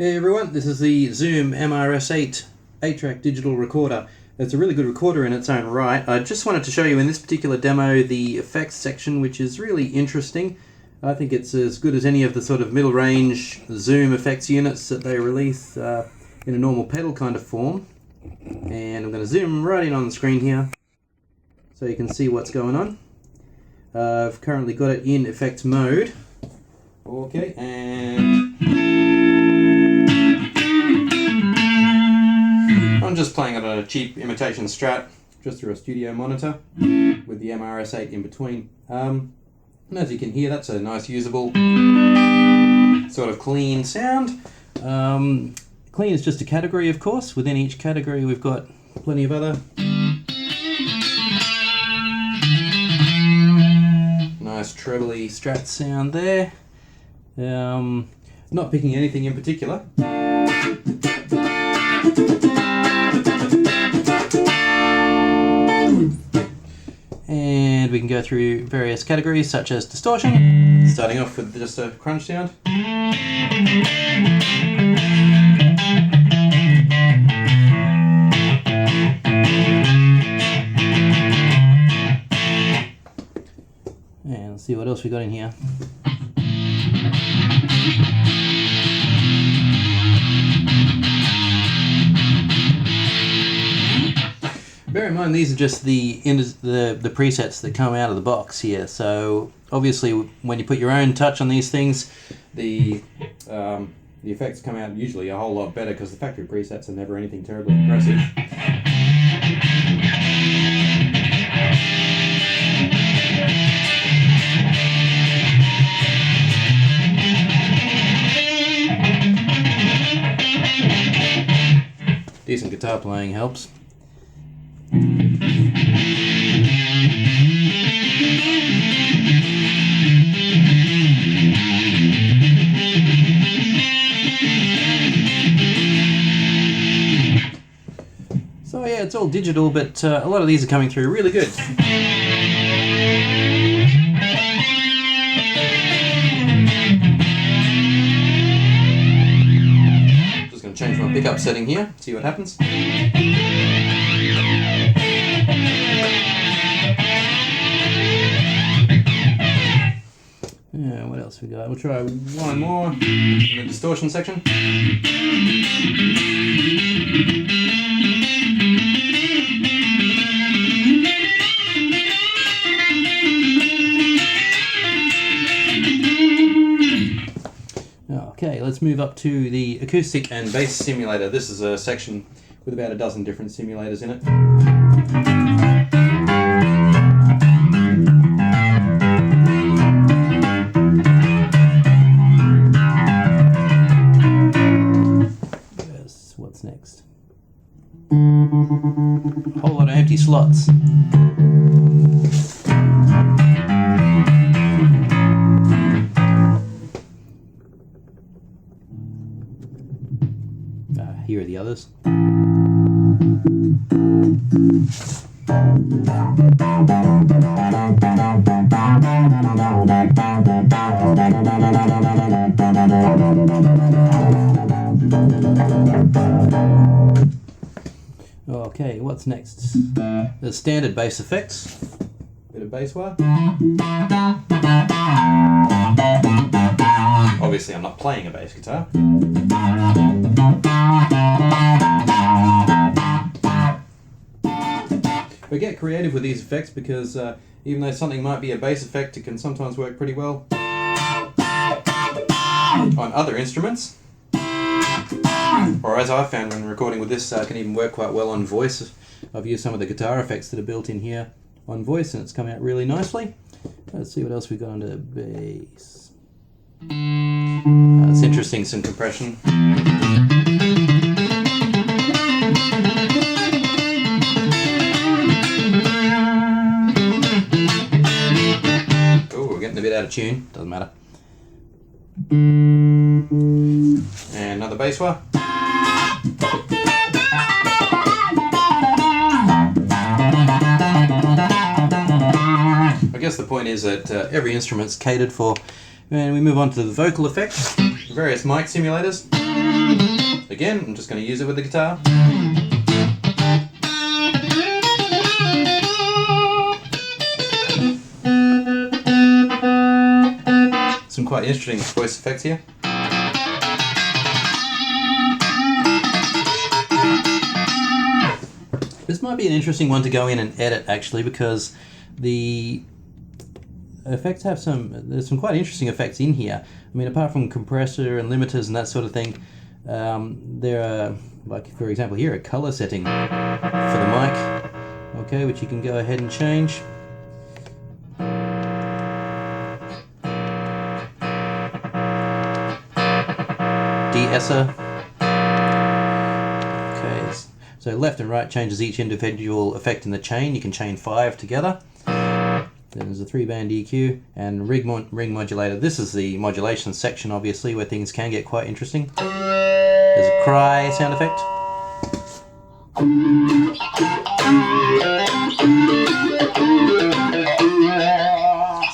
Hey everyone, this is the Zoom MRS8 8-track digital recorder. It's a really good recorder in its own right. I just wanted to show you in this particular demo the effects section, which is really interesting. I think it's as good as any of the sort of middle range Zoom effects units that they release in a normal pedal kind of form. And I'm going to zoom right in on the screen here so you can see what's going on. I've currently got it in effects mode. Okay, and I'm just playing it on a cheap imitation Strat, just through a studio monitor, with the MRS8 in between. And as you can hear, that's a nice usable, sort of clean sound. Clean is just a category, of course. Within each category we've got plenty of other nice trebly Strat sound there. Not picking anything in particular. And we can go through various categories such as distortion, starting off with just a crunch sound. And let's see what else we got in here. Bear in mind, these are just the presets that come out of the box here. So obviously, when you put your own touch on these things, the effects come out usually a whole lot better because the factory presets are never anything terribly impressive. Decent guitar playing helps. So yeah, it's all digital, but a lot of these are coming through really good. Just going to change my pickup setting here, see what happens. Yeah, what else we got? We'll try one more in the distortion section. Okay, let's move up to the acoustic and bass simulator. This is a section with about a dozen different simulators in it. Yes, what's next? A whole lot of empty slots. Here are the others. Okay, what's next? The standard bass effects. Bit of bass wire. Obviously I'm not playing a bass guitar. But get creative with these effects because even though something might be a bass effect, it can sometimes work pretty well on other instruments. Or as I've found when recording with this, can even work quite well on voice. I've used some of the guitar effects that are built in here on voice and it's come out really nicely. Let's see what else we got under the bass. That's interesting, some compression. Oh, we're getting a bit out of tune, doesn't matter. And another bass wire. I guess the point is that every instrument's catered for. And we move on to the vocal effects, various mic simulators. Again, I'm just going to use it with the guitar. Some quite interesting voice effects here. This might be an interesting one to go in and edit, actually, because the effects have there's some quite interesting effects in here. I mean, apart from compressor and limiters and that sort of thing, there are, like for example here, a color setting for the mic, okay, which you can go ahead and change. De-esser. Okay, so left and right changes each individual effect in the chain. You can chain 5 together. Then there's a 3-band EQ and ring modulator. This is the modulation section, obviously, where things can get quite interesting. There's a cry sound effect.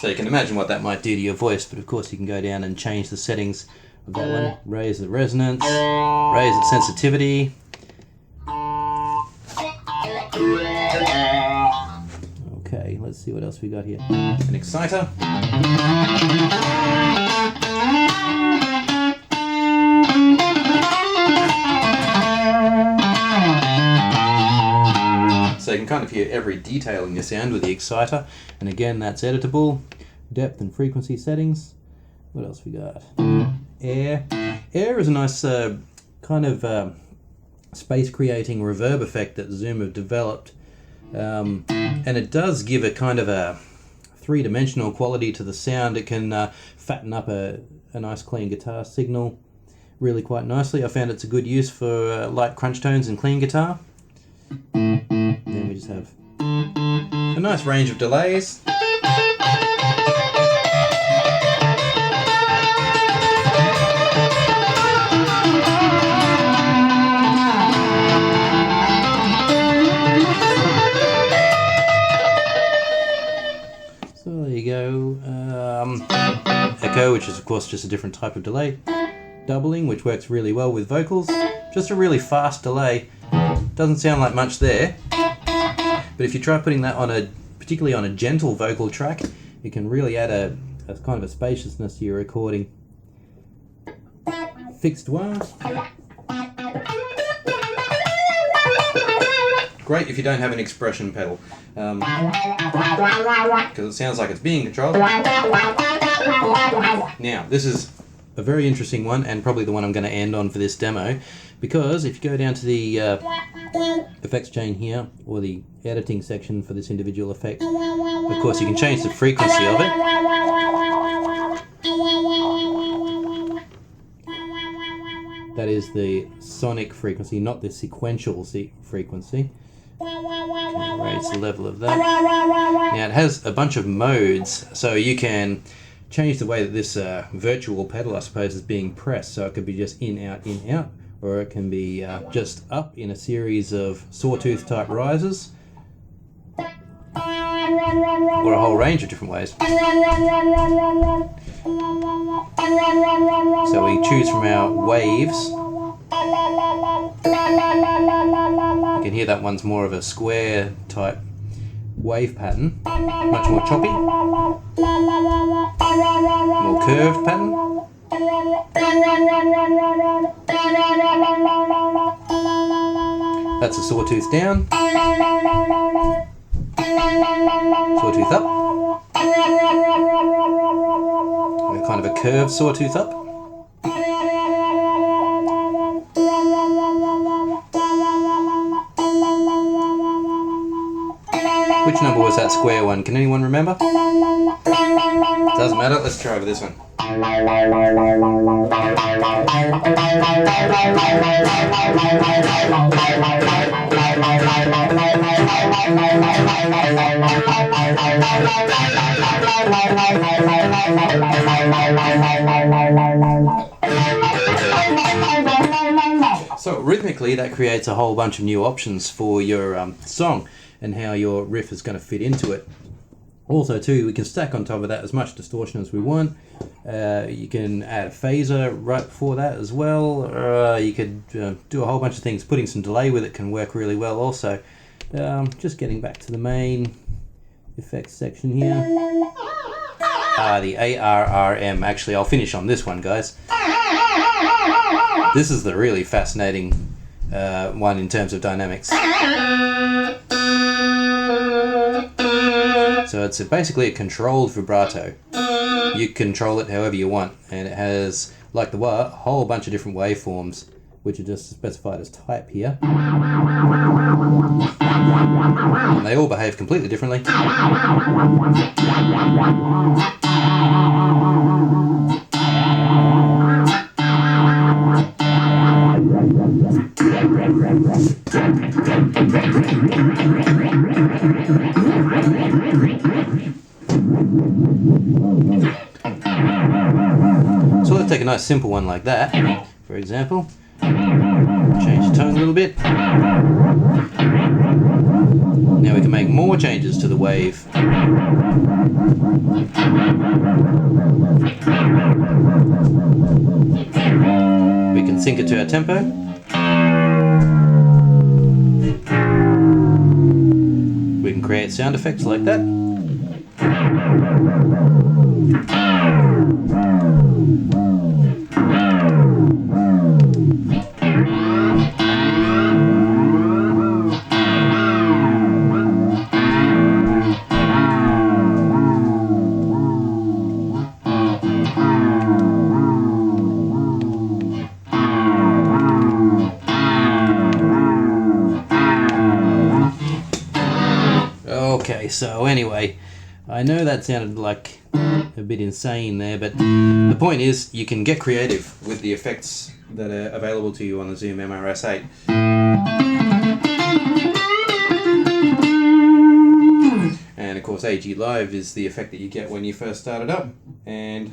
So you can imagine what that might do to your voice, but of course you can go down and change the settings of that one. Raise the resonance, raise its sensitivity. Okay, let's see what else we got here. An exciter. So you can kind of hear every detail in your sound with the exciter. And again, that's editable. Depth and frequency settings. What else we got? Air. Air is a nice kind of space creating reverb effect that Zoom have developed. And it does give a kind of a three-dimensional quality to the sound. It can fatten up a nice clean guitar signal really quite nicely. I found it's a good use for light crunch tones and clean guitar. Then we just have a nice range of delays. Echo, which is of course just a different type of delay. Doubling, which works really well with vocals. Just a really fast delay. Doesn't sound like much there, but if you try putting that on particularly on a gentle vocal track, it can really add a kind of a spaciousness to your recording. Fixed wah. Great if you don't have an expression pedal, because it sounds like it's being controlled. Now, this is a very interesting one, and probably the one I'm going to end on for this demo, because if you go down to the effects chain here, or the editing section for this individual effect, of course you can change the frequency of it. That is the sonic frequency, not the sequential frequency. Raise the level of that. Now it has a bunch of modes, so you can change the way that this virtual pedal, I suppose, is being pressed. So it could be just in, out, or it can be just up in a series of sawtooth type rises, or a whole range of different ways. So we choose from our waves. You can hear that one's more of a square type wave pattern, much more choppy, more curved pattern. That's a sawtooth down, sawtooth up, and kind of a curved sawtooth up. Which number was that square one? Can anyone remember? Doesn't matter, let's try with this one. So rhythmically, that creates a whole bunch of new options for your song and how your riff is going to fit into it. Also too, we can stack on top of that as much distortion as we want. You can add a phaser right before that as well. You could do a whole bunch of things. Putting some delay with it can work really well also. Just getting back to the main effects section here. The ARRM. Actually, I'll finish on this one, guys. This is the really fascinating one in terms of dynamics. So it's basically a controlled vibrato. You control it however you want, and it has, like the wah, a whole bunch of different waveforms, which are just specified as type here. And they all behave completely differently. So let's take a nice simple one like that, for example. Change the tone a little bit. Now we can make more changes to the wave. We can sync it to our tempo. We can create sound effects like that. Okay, so anyway, I know that sounded like a bit insane there, but the point is you can get creative with the effects that are available to you on the Zoom MRS8. And of course AG Live is the effect that you get when you first start it up, and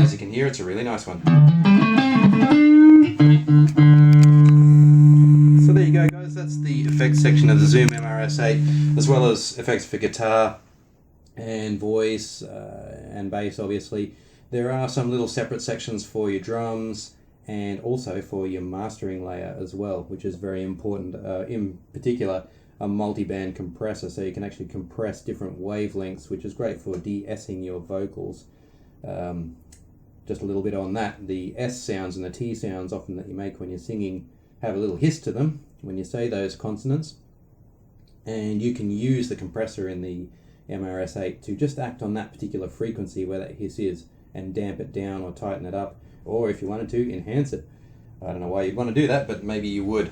as you can hear, it's a really nice one. So there you go, guys, that's the effects section of the Zoom MRS8, as well as effects for guitar and voice and bass, obviously. There are some little separate sections for your drums and also for your mastering layer as well, which is very important. In particular, a multi-band compressor, so you can actually compress different wavelengths, which is great for de-essing your vocals. Just a little bit on that, the S sounds and the T sounds often that you make when you're singing have a little hiss to them when you say those consonants, and you can use the compressor in the MRS8 to just act on that particular frequency where that hiss is and damp it down or tighten it up, or if you wanted to, enhance it. I don't know why you'd want to do that, but maybe you would.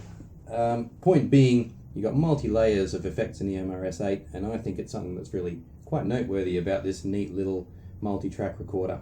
Point being, you've got multi-layers of effects in the MRS8, and I think it's something that's really quite noteworthy about this neat little multi-track recorder.